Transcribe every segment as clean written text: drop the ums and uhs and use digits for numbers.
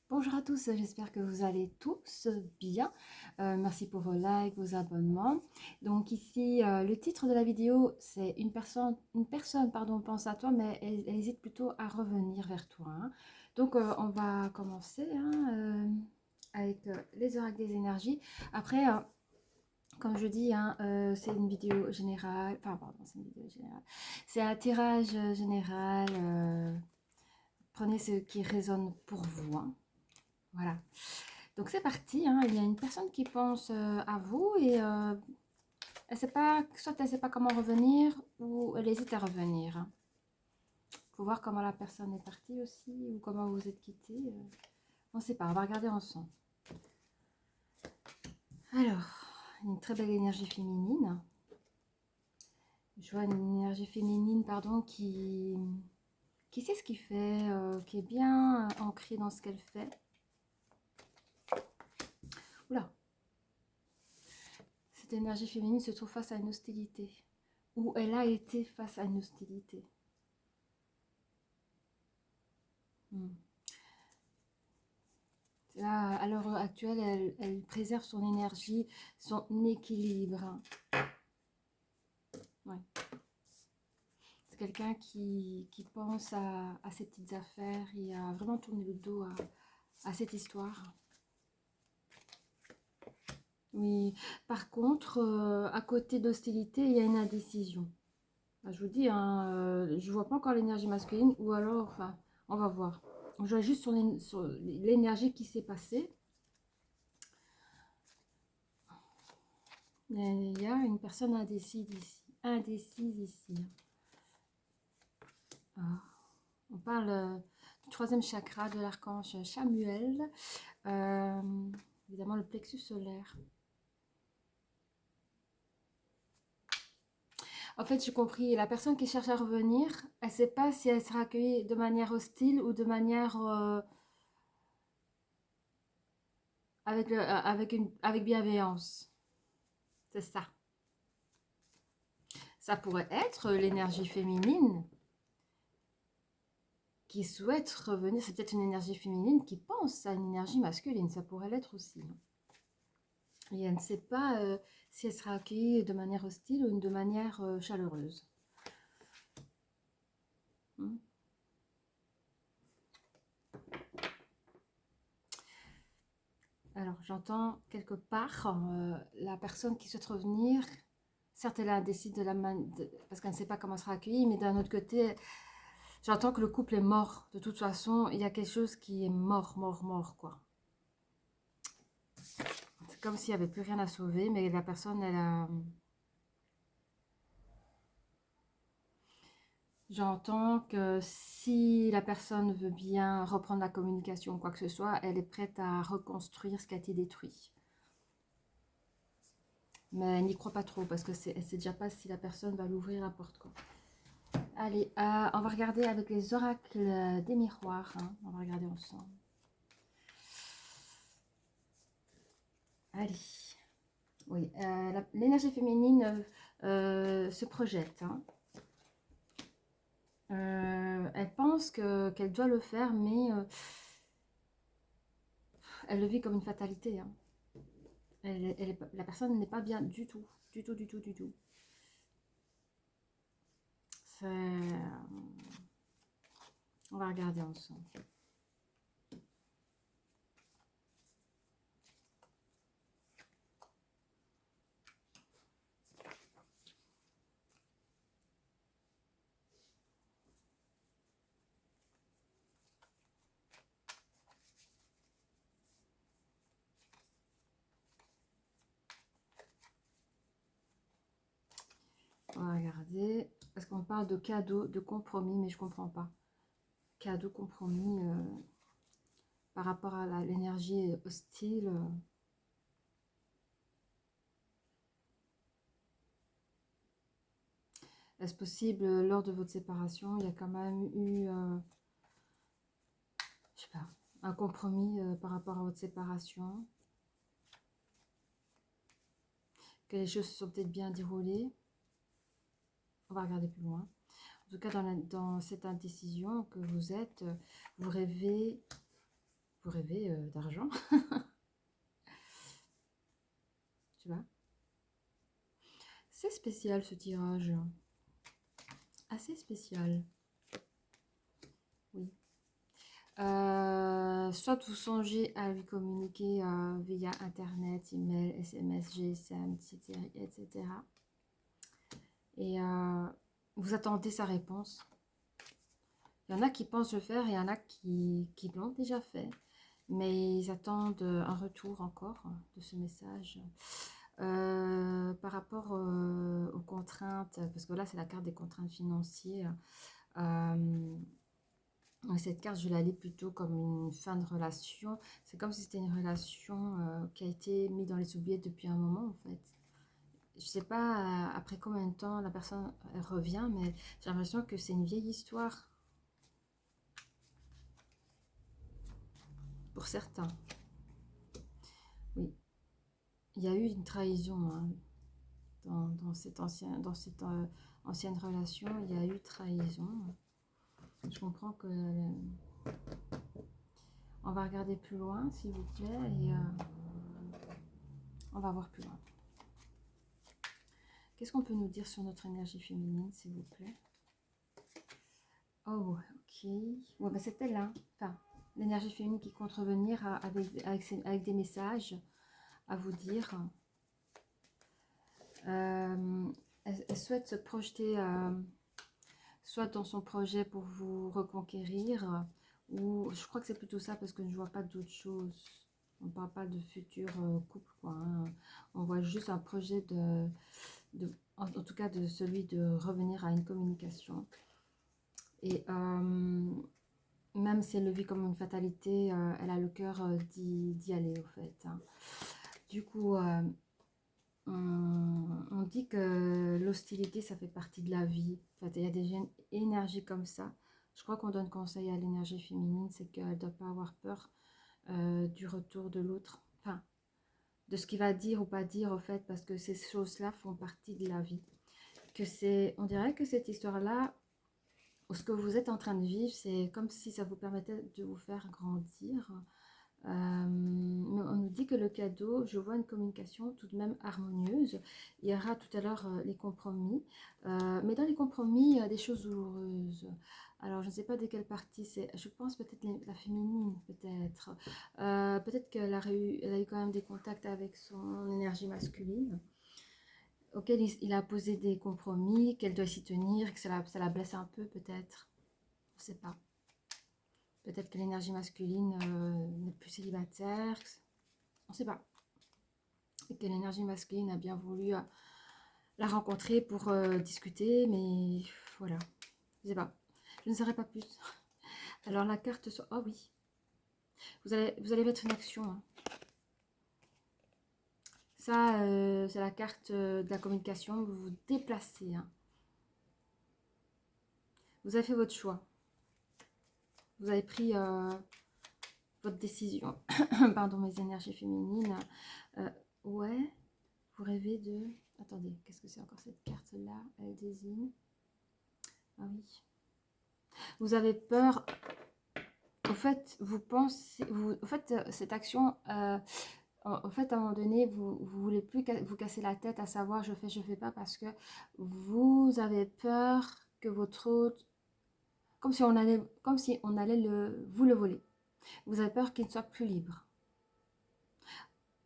Bonjour à tous, j'espère que vous allez tous bien. Merci pour vos likes, vos abonnements. Donc ici, le titre de la vidéo, c'est une personne pardon, pense à toi, mais elle hésite plutôt à revenir vers toi, hein. Donc on va commencer, hein, avec les oracles des énergies. Après, comme je dis, hein, c'est une vidéo générale. Enfin, pardon, c'est une vidéo générale. C'est un tirage général. Prenez ce qui résonne pour vous, hein. Voilà. Donc c'est parti, hein. Il y a une personne qui pense à vous et elle sait pas, soit elle ne sait pas comment revenir ou elle hésite à revenir, hein. Faut voir comment la personne est partie aussi ou comment vous êtes quittés. On ne sait pas, on va regarder ensemble. Alors, une très belle énergie féminine. Je vois une énergie féminine, pardon, qui sait ce qu'il fait, qui est bien ancrée dans ce qu'elle fait. Oula, cette énergie féminine se trouve face à une hostilité, ou elle a été face à une hostilité. Là, à l'heure actuelle, elle préserve son énergie, son équilibre. Ouais. C'est quelqu'un qui pense à ses petites affaires et a vraiment tourné le dos à cette histoire. Oui, par contre, à côté d'hostilité, il y a une indécision. Je vous dis, hein, je ne vois pas encore l'énergie masculine, ou alors, enfin, on va voir. Je vois juste sur l'énergie qui s'est passée. Il y a une personne indécise ici. Indécise ici. Ah, on parle du troisième chakra de l'archange Chamuel. Évidemment, le plexus solaire. En fait, j'ai compris, la personne qui cherche à revenir, elle ne sait pas si elle sera accueillie de manière hostile ou de manière avec bienveillance. C'est ça. Ça pourrait être l'énergie féminine qui souhaite revenir. C'est peut-être une énergie féminine qui pense à une énergie masculine. Ça pourrait l'être aussi. Et elle ne sait pas si elle sera accueillie de manière hostile ou de manière chaleureuse. Hmm. Alors, j'entends quelque part la personne qui souhaite revenir. Certes, elle a décidé parce qu'elle ne sait pas comment elle sera accueillie, mais d'un autre côté, j'entends que le couple est mort. De toute façon, il y a quelque chose qui est mort, mort, mort, quoi. C'est comme s'il n'y avait plus rien à sauver, mais la personne, elle a... J'entends que si la personne veut bien reprendre la communication ou quoi que ce soit, elle est prête à reconstruire ce qui a été détruit. Mais elle n'y croit pas trop parce que elle sait déjà pas si la personne va l'ouvrir la porte, quoi. Allez, on va regarder avec les oracles des miroirs, hein. On va regarder ensemble. Allez. Oui, l'énergie féminine se projette, hein. Elle pense qu'elle doit le faire, mais elle le vit comme une fatalité, hein. La personne n'est pas bien du tout, du tout, du tout, du tout. On va regarder ensemble. On va regarder, parce qu'on parle de cadeau, de compromis, mais je comprends pas. Cadeau, compromis, par rapport à l'énergie hostile. Est-ce possible, lors de votre séparation, il y a quand même eu, je sais pas, un compromis par rapport à votre séparation, que les choses se sont peut-être bien déroulées. On va regarder plus loin. En tout cas, dans cette indécision que vous êtes, vous vous rêvez d'argent. Tu vois. C'est spécial ce tirage. Assez spécial. Oui. Soit vous songez à lui communiquer via Internet, email, SMS, GSM, etc. etc. Et vous attendez sa réponse. Il y en a qui pensent le faire et il y en a qui l'ont déjà fait. Mais ils attendent un retour encore de ce message. Par rapport aux contraintes, parce que là c'est la carte des contraintes financières. Cette carte, je la lis plutôt comme une fin de relation. C'est comme si c'était une relation qui a été mise dans les oubliettes depuis un moment, en fait. Je sais pas après combien de temps la personne elle revient, mais j'ai l'impression que c'est une vieille histoire. Pour certains. Oui. Il y a eu une trahison hein, dans cette ancienne relation. Il y a eu trahison. Je comprends que... on va regarder plus loin, s'il vous plaît, et on va voir plus loin. Qu'est-ce qu'on peut nous dire sur notre énergie féminine, s'il vous plaît? Oh, ok. Ouais, bah c'est elle, hein. Enfin, l'énergie féminine qui compte revenir avec des messages à vous dire. Elle souhaite se projeter soit dans son projet pour vous reconquérir, ou je crois que c'est plutôt ça parce que je ne vois pas d'autre chose. On ne parle pas de futur couple, quoi. Hein. On voit juste un projet en tout cas de celui de revenir à une communication. Et même si elle le vit comme une fatalité, elle a le cœur d'y aller, au fait. Hein. Du coup, on dit que l'hostilité, ça fait partie de la vie. En fait, il y a des énergies comme ça. Je crois qu'on donne conseil à l'énergie féminine, c'est qu'elle ne doit pas avoir peur du retour de l'autre. Enfin, de ce qu'il va dire ou pas dire, au fait, parce que ces choses-là font partie de la vie. On dirait que cette histoire-là, ce que vous êtes en train de vivre, c'est comme si ça vous permettait de vous faire grandir. Mais on nous dit que le cadeau, je vois une communication tout de même harmonieuse. Il y aura tout à l'heure les compromis. Mais dans les compromis, il y a des choses douloureuses. Alors, je ne sais pas de quelle partie c'est. Je pense peut-être la féminine, peut-être. Peut-être qu'elle elle a eu quand même des contacts avec son énergie masculine auquel il a posé des compromis, qu'elle doit s'y tenir, que ça la blesse un peu peut-être. Je ne sais pas. Peut-être que l'énergie masculine n'est plus célibataire. On ne sait pas. Et que l'énergie masculine a bien voulu la rencontrer pour discuter, mais voilà. Je ne sais pas. Je ne saurais pas plus. Alors la carte... Oh oui. Vous allez mettre une action. Hein. Ça, c'est la carte de la communication. Vous vous déplacez. Hein. Vous avez fait votre choix. Vous avez pris votre décision. Pardon, mes énergies féminines. Ouais, vous rêvez de... Attendez, qu'est-ce que c'est encore cette carte-là? Elle désigne... Ah oui. Vous avez peur... Au fait, vous pensez... au fait, cette action... en fait, à un moment donné, vous ne voulez plus vous casser la tête à savoir je fais pas parce que vous avez peur que votre autre... Comme si on allait vous le voler. Vous avez peur qu'il ne soit plus libre.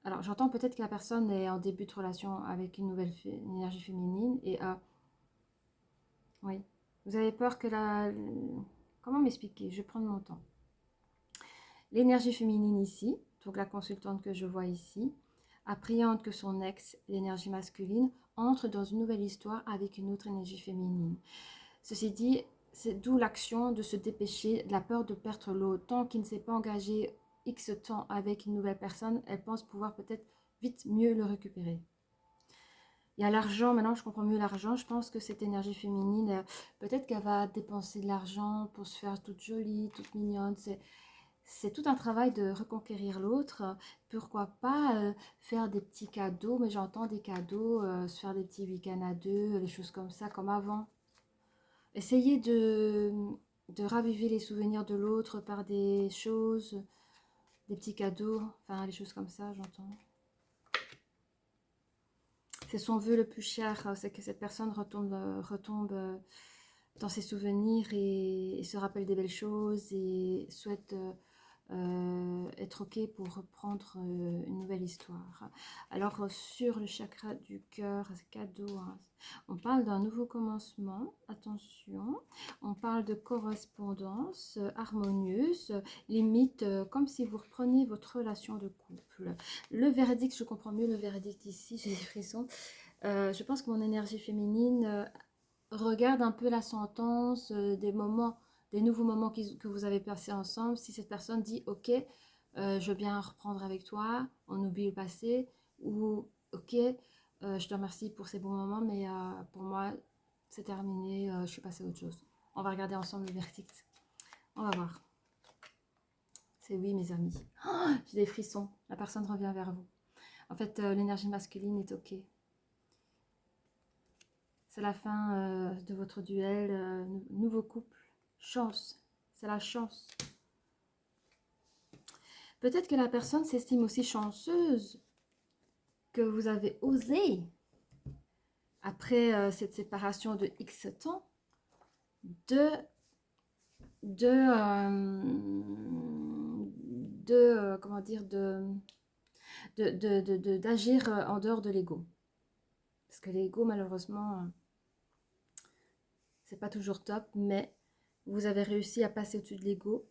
Alors, j'entends peut-être que la personne est en début de relation avec une nouvelle énergie féminine et oui, vous avez peur que la... Comment m'expliquer? Je vais prendre mon temps. L'énergie féminine ici, donc la consultante que je vois ici, appréhende que son ex, l'énergie masculine, entre dans une nouvelle histoire avec une autre énergie féminine. Ceci dit, c'est d'où l'action de se dépêcher, de la peur de perdre l'autre. Tant qu'il ne s'est pas engagé X temps avec une nouvelle personne, elle pense pouvoir peut-être vite mieux le récupérer. Il y a l'argent, maintenant je comprends mieux l'argent, je pense que cette énergie féminine, peut-être qu'elle va dépenser de l'argent pour se faire toute jolie, toute mignonne, c'est tout un travail de reconquérir l'autre. Pourquoi pas faire des petits cadeaux, mais j'entends des cadeaux, se faire des petits week-ends à deux, des choses comme ça, comme avant. Essayez de raviver les souvenirs de l'autre par des choses, des petits cadeaux, enfin les choses comme ça, j'entends. C'est son vœu le plus cher, c'est que cette personne retombe dans ses souvenirs et se rappelle des belles choses et souhaite être OK pour reprendre une nouvelle histoire. Alors sur le chakra du cœur, cadeau, hein, on parle d'un nouveau commencement, attention, on parle de correspondance harmonieuse, limite comme si vous repreniez votre relation de couple. Le verdict, je comprends mieux le verdict ici, j'ai des frissons. Je pense que mon énergie féminine regarde un peu la sentence des nouveaux moments que vous avez passés ensemble. Si cette personne dit ok, je veux bien reprendre avec toi, on oublie le passé, ou ok, je te remercie pour ces bons moments, mais pour moi c'est terminé, je suis passée à autre chose. On va regarder ensemble le verdict. On va voir. C'est oui, mes amis. Oh, j'ai des frissons. La personne revient vers vous. En fait, l'énergie masculine est ok. C'est la fin de votre duel, nouveau couple, chance, c'est la chance. Peut-être que la personne s'estime aussi chanceuse que vous avez osé, après cette séparation de X temps, de, comment dire, d'agir en dehors de l'ego. Parce que l'ego, malheureusement, c'est pas toujours top, mais vous avez réussi à passer au-dessus de l'ego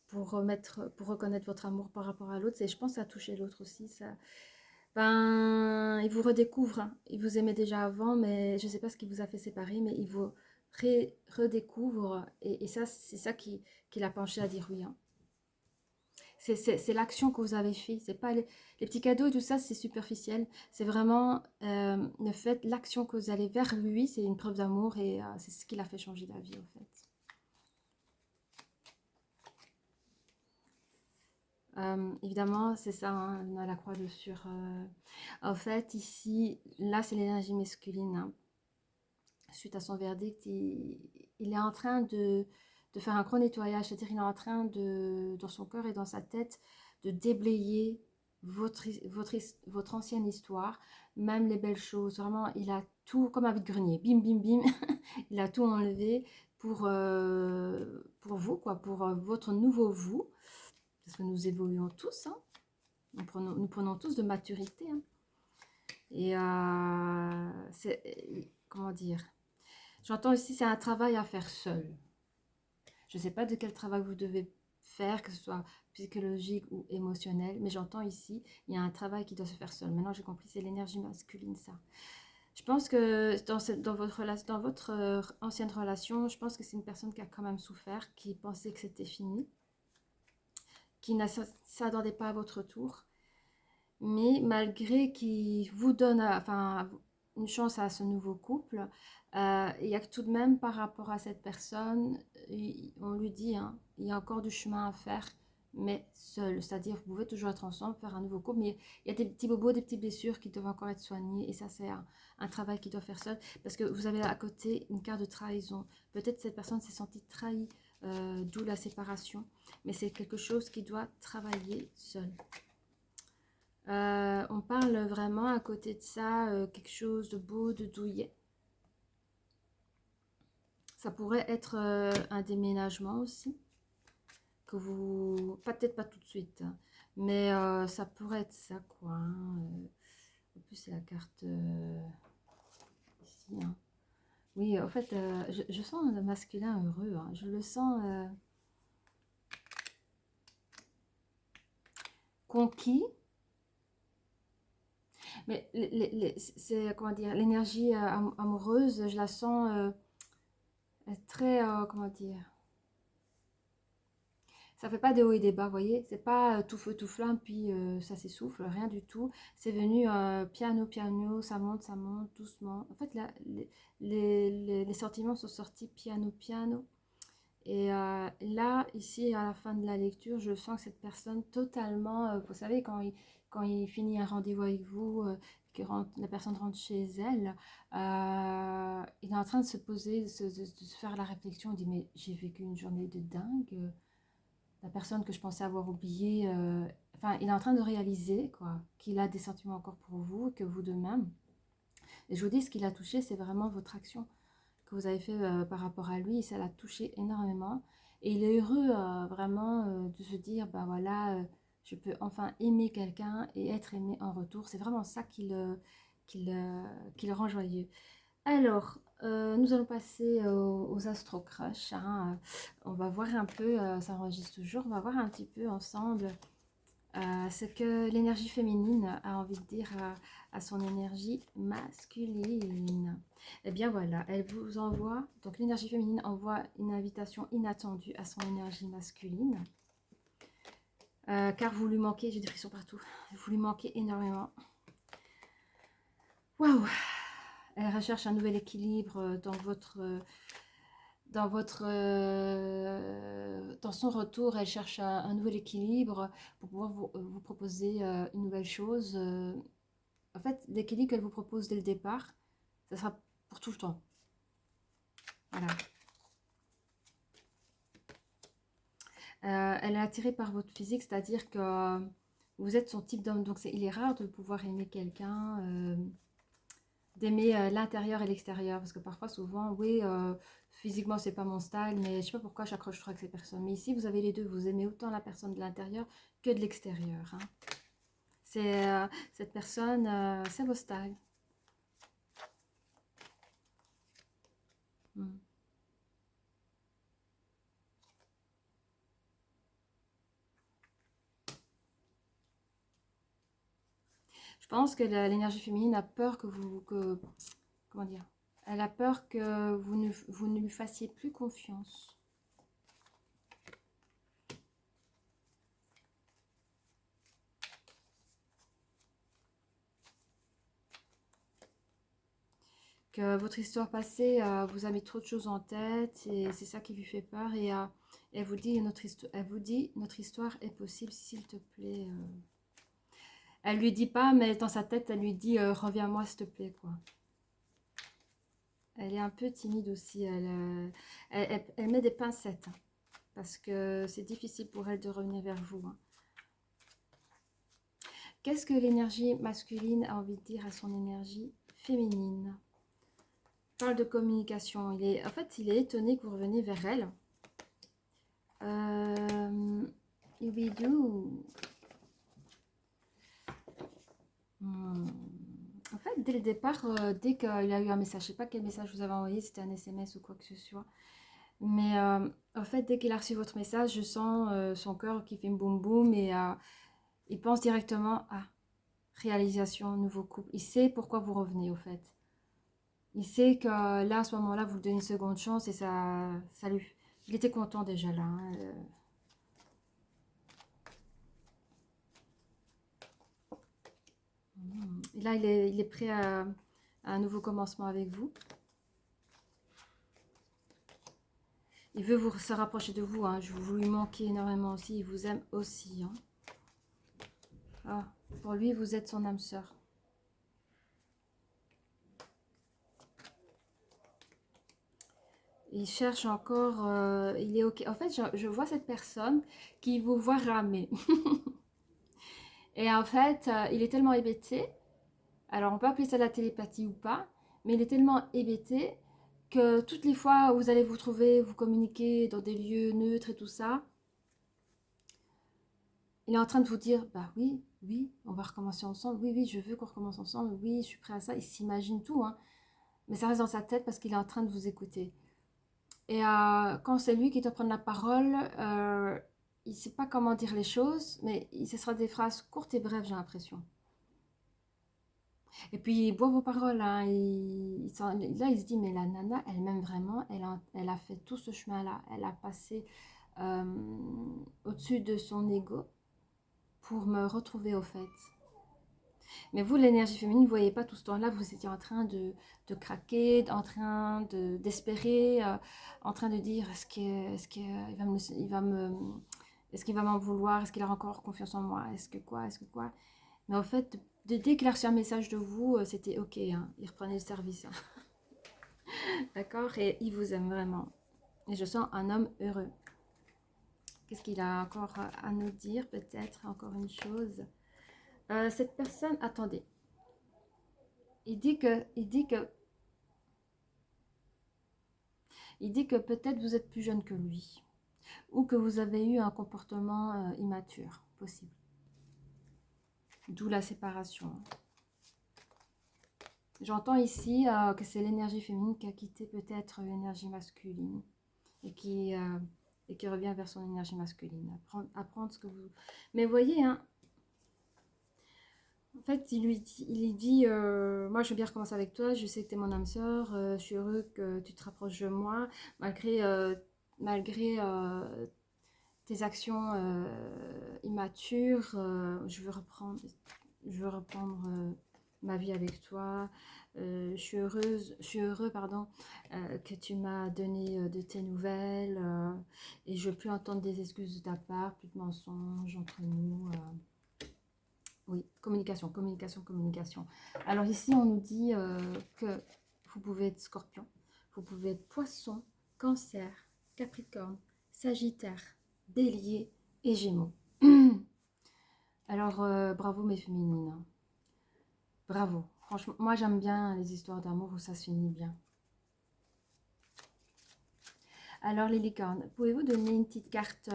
pour reconnaître votre amour par rapport à l'autre. Et je pense que ça a touché l'autre aussi. Ça, ben, il vous redécouvre. Hein. Il vous aimait déjà avant, mais je ne sais pas ce qui vous a fait séparer, mais il vous redécouvre. Et ça, c'est ça qui l'a penché à dire oui. Hein. C'est l'action que vous avez fait. C'est pas les petits cadeaux et tout ça, c'est superficiel. C'est vraiment le fait, l'action que vous allez vers lui, c'est une preuve d'amour et c'est ce qui l'a fait changer d'avis en fait. Évidemment, c'est ça, hein, on a la croix de sur. En fait, ici, là, c'est l'énergie masculine. Hein. Suite à son verdict, il est en train de faire un gros nettoyage, c'est-à-dire il est en train dans son cœur et dans sa tête, de déblayer votre ancienne histoire, même les belles choses. Vraiment, il a tout, comme un vide-grenier, bim, bim, bim, il a tout enlevé pour vous, quoi, pour votre nouveau vous. Parce que nous évoluons tous, hein. Nous prenons tous de maturité. Hein. Et comment dire, j'entends ici, c'est un travail à faire seul. Je ne sais pas de quel travail vous devez faire, que ce soit psychologique ou émotionnel, mais j'entends ici, il y a un travail qui doit se faire seul. Maintenant, j'ai compris, c'est l'énergie masculine, ça. Je pense que dans votre ancienne relation, je pense que c'est une personne qui a quand même souffert, qui pensait que c'était fini, qui ne s'attendait pas à votre retour, mais malgré qu'il vous donne une chance à ce nouveau couple, il y a tout de même par rapport à cette personne, on lui dit, hein, il y a encore du chemin à faire, mais seul, c'est-à-dire vous pouvez toujours être ensemble, faire un nouveau couple, mais il y a des petits bobos, des petites blessures qui doivent encore être soignées, et ça c'est un travail qu'il doit faire seul, parce que vous avez à côté une carte de trahison. Peut-être cette personne s'est sentie trahie, d'où la séparation, mais c'est quelque chose qui doit travailler seul. On parle vraiment à côté de ça, quelque chose de beau, de douillet. Ça pourrait être un déménagement aussi, que vous, peut-être pas tout de suite, hein, mais ça pourrait être ça quoi. Hein, en plus c'est la carte ici. Hein. Oui, en fait, je sens le masculin heureux. Hein, je le sens conquis. Mais c'est, comment dire, l'énergie amoureuse, je la sens très, comment dire, ça fait pas des hauts et des bas, vous voyez, c'est pas tout feu, tout flamme, puis ça s'essouffle, rien du tout. C'est venu piano, piano, ça monte, doucement. En fait, là, les sentiments sont sortis piano, piano. Et là, ici, à la fin de la lecture, je sens que cette personne totalement, vous savez, quand il finit un rendez-vous avec vous, la personne rentre chez elle, il est en train de se poser, de se faire la réflexion, il dit, mais j'ai vécu une journée de dingue, la personne que je pensais avoir oubliée, enfin, il est en train de réaliser, quoi, qu'il a des sentiments encore pour vous, que vous de même. Et je vous dis, ce qui l'a touché, c'est vraiment votre action que vous avez fait par rapport à lui. Ça l'a touché énormément. Et il est heureux vraiment de se dire, ben voilà, je peux enfin aimer quelqu'un et être aimé en retour. C'est vraiment ça qui le rend joyeux. Alors, nous allons passer aux Astro Crush, hein. On va voir un peu, ça enregistre toujours, on va voir un petit peu ensemble ce que l'énergie féminine a envie de dire à son énergie masculine. Et bien voilà, elle vous envoie, donc l'énergie féminine envoie une invitation inattendue à son énergie masculine. Car vous lui manquez, j'ai des frissons partout, vous lui manquez énormément. Waouh! Elle recherche un nouvel équilibre dans son retour. Elle cherche un nouvel équilibre pour pouvoir vous proposer une nouvelle chose. En fait, l'équilibre qu'elle vous propose dès le départ, ça sera pour tout le temps. Voilà. Elle est attirée par votre physique, c'est-à-dire que vous êtes son type d'homme. Donc, il est rare de pouvoir aimer quelqu'un, d'aimer l'intérieur et l'extérieur. Parce que parfois, souvent, oui, physiquement, c'est pas mon style, mais je sais pas pourquoi j'accroche trop avec ces personnes. Mais ici, vous avez les deux. Vous aimez autant la personne de l'intérieur que de l'extérieur, hein. C'est cette personne, c'est vos styles. Hmm. Je pense que l'énergie féminine a peur comment dire, elle a peur que vous ne lui fassiez plus confiance. Que votre histoire passée vous a mis trop de choses en tête et c'est ça qui lui fait peur. Et elle vous dit notre histoire est possible, s'il te plaît. Elle lui dit pas, mais dans sa tête, elle lui dit reviens-moi, s'il te plaît, quoi. Elle est un peu timide aussi. Elle met des pincettes, hein, parce que c'est difficile pour elle de revenir vers vous, hein. Qu'est-ce que l'énergie masculine a envie de dire à son énergie féminine? Parle de communication. En fait, il est étonné que vous reveniez vers elle. We do. En fait, dès le départ, dès qu'il a eu un message, je ne sais pas quel message vous avez envoyé, c'était un SMS ou quoi que ce soit. Mais en fait, dès qu'il a reçu votre message, je sens son cœur qui fait boum boum et il pense directement à réalisation, nouveau couple. Il sait pourquoi vous revenez, au fait. Il sait que là, à ce moment-là, vous lui donnez une seconde chance et ça lui... Il était content déjà là, hein. Et là, il est prêt à un nouveau commencement avec vous. Il veut se rapprocher de vous, hein. Vous lui manquez énormément aussi. Il vous aime aussi, hein. Ah, pour lui, vous êtes son âme sœur. Il cherche encore, il est ok. En fait, je vois cette personne qui vous voit ramer. Et en fait, il est tellement hébété. Alors, on peut appeler ça la télépathie ou pas, mais il est tellement hébété que toutes les fois où vous allez vous trouver, vous communiquer dans des lieux neutres et tout ça, il est en train de vous dire, bah oui, oui, on va recommencer ensemble, oui, oui, je veux qu'on recommence ensemble, oui, je suis prêt à ça. Il s'imagine tout, hein, mais ça reste dans sa tête parce qu'il est en train de vous écouter. Et quand c'est lui qui doit prendre la parole, il ne sait pas comment dire les choses, mais ce sera des phrases courtes et brèves, j'ai l'impression. Et puis il boit vos paroles, hein, là il se dit, mais la nana, elle m'aime vraiment, elle a fait tout ce chemin-là, elle a passé euh, au-dessus de son ego pour me retrouver au fait. Mais vous, l'énergie féminine, vous ne voyez pas tout ce temps-là, vous étiez en train de craquer, en train d'espérer, en train de dire est-ce qu'il va m'en vouloir, est-ce qu'il a encore confiance en moi, est-ce que quoi. Mais en fait, dès qu'il a reçu un message de vous, c'était ok, hein, il reprenait le service, hein. D'accord. Et il vous aime vraiment. Et je sens un homme heureux. Qu'est-ce qu'il a encore à nous dire? Peut-être encore une chose. Cette personne, attendez. Il dit que peut-être vous êtes plus jeune que lui. Ou que vous avez eu un comportement immature, possible. D'où la séparation. J'entends ici que c'est l'énergie féminine qui a quitté peut-être l'énergie masculine et qui revient vers son énergie masculine. Apprendre ce que vous... Mais vous voyez, hein, en fait, il dit moi je veux bien recommencer avec toi, je sais que tu es mon âme sœur, je suis heureux que tu te rapproches de moi, malgré tes actions immatures, je veux reprendre ma vie avec toi. Je suis heureux, pardon, que tu m'as donné de tes nouvelles et je ne veux plus entendre des excuses de ta part, plus de mensonges entre nous. Oui, communication, communication, communication. Alors ici, on nous dit que vous pouvez être scorpion, vous pouvez être poisson, cancer, capricorne, sagittaire, bélier et gémeaux. Alors, bravo mes féminines. Bravo. Franchement, moi j'aime bien les histoires d'amour où ça se finit bien. Alors les licornes, pouvez-vous donner une petite carte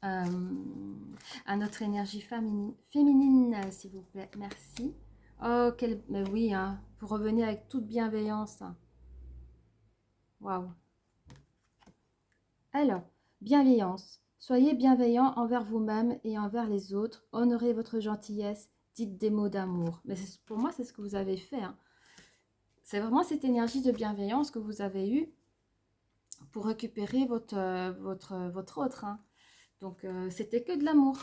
à notre énergie féminine, s'il vous plaît? Merci. Oh, mais oui, hein, pour revenir avec toute bienveillance. Waouh. Alors, bienveillance. Soyez bienveillant envers vous-même et envers les autres. Honorez votre gentillesse. Dites des mots d'amour. Mais pour moi, c'est ce que vous avez fait. Hein. C'est vraiment cette énergie de bienveillance que vous avez eue pour récupérer votre autre. Hein. Donc, c'était que de l'amour.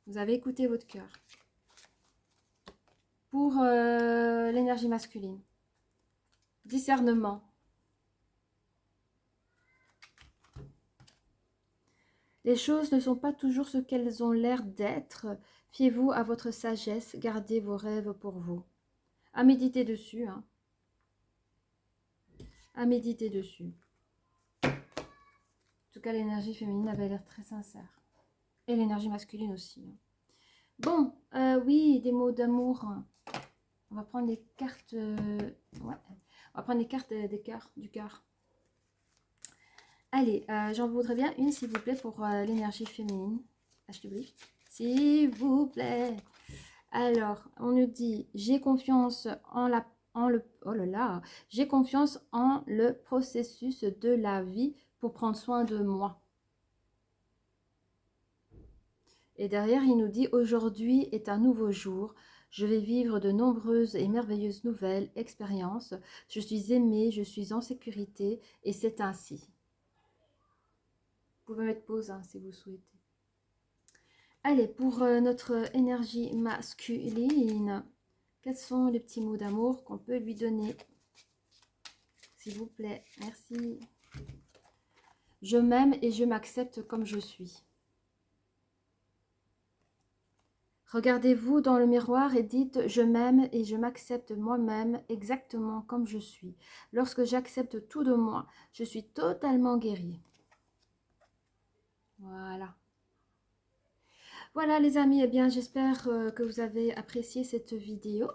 Vous avez écouté votre cœur. Pour l'énergie masculine. Discernement. Les choses ne sont pas toujours ce qu'elles ont l'air d'être. Fiez-vous à votre sagesse. Gardez vos rêves pour vous. À méditer dessus. Hein. À méditer dessus. En tout cas, l'énergie féminine avait l'air très sincère. Et l'énergie masculine aussi. Hein. Bon, oui, des mots d'amour. On va prendre les cartes. Ouais. On va prendre les cartes du cœur. Allez, j'en voudrais bien une, s'il vous plaît, pour l'énergie féminine. S'il vous plaît. Alors, on nous dit, j'ai confiance j'ai confiance en le processus de la vie pour prendre soin de moi. Et derrière, il nous dit, aujourd'hui est un nouveau jour. Je vais vivre de nombreuses et merveilleuses nouvelles expériences. Je suis aimée, je suis en sécurité et c'est ainsi. Vous pouvez mettre pause hein, si vous souhaitez. Allez, pour notre énergie masculine, quels sont les petits mots d'amour qu'on peut lui donner? S'il vous plaît, merci. Je m'aime et je m'accepte comme je suis. Regardez-vous dans le miroir et dites « Je m'aime et je m'accepte moi-même exactement comme je suis. Lorsque j'accepte tout de moi, je suis totalement guérie. » Voilà. Voilà les amis, eh bien j'espère que vous avez apprécié cette vidéo.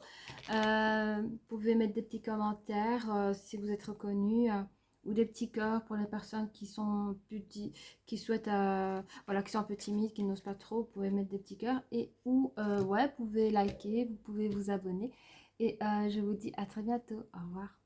Vous pouvez mettre des petits commentaires si vous êtes reconnus ou des petits cœurs pour les personnes qui sont qui souhaitent, voilà, qui sont un peu timides, qui n'osent pas trop. Vous pouvez mettre des petits cœurs et ouais, vous pouvez liker, vous pouvez vous abonner. Et je vous dis à très bientôt. Au revoir.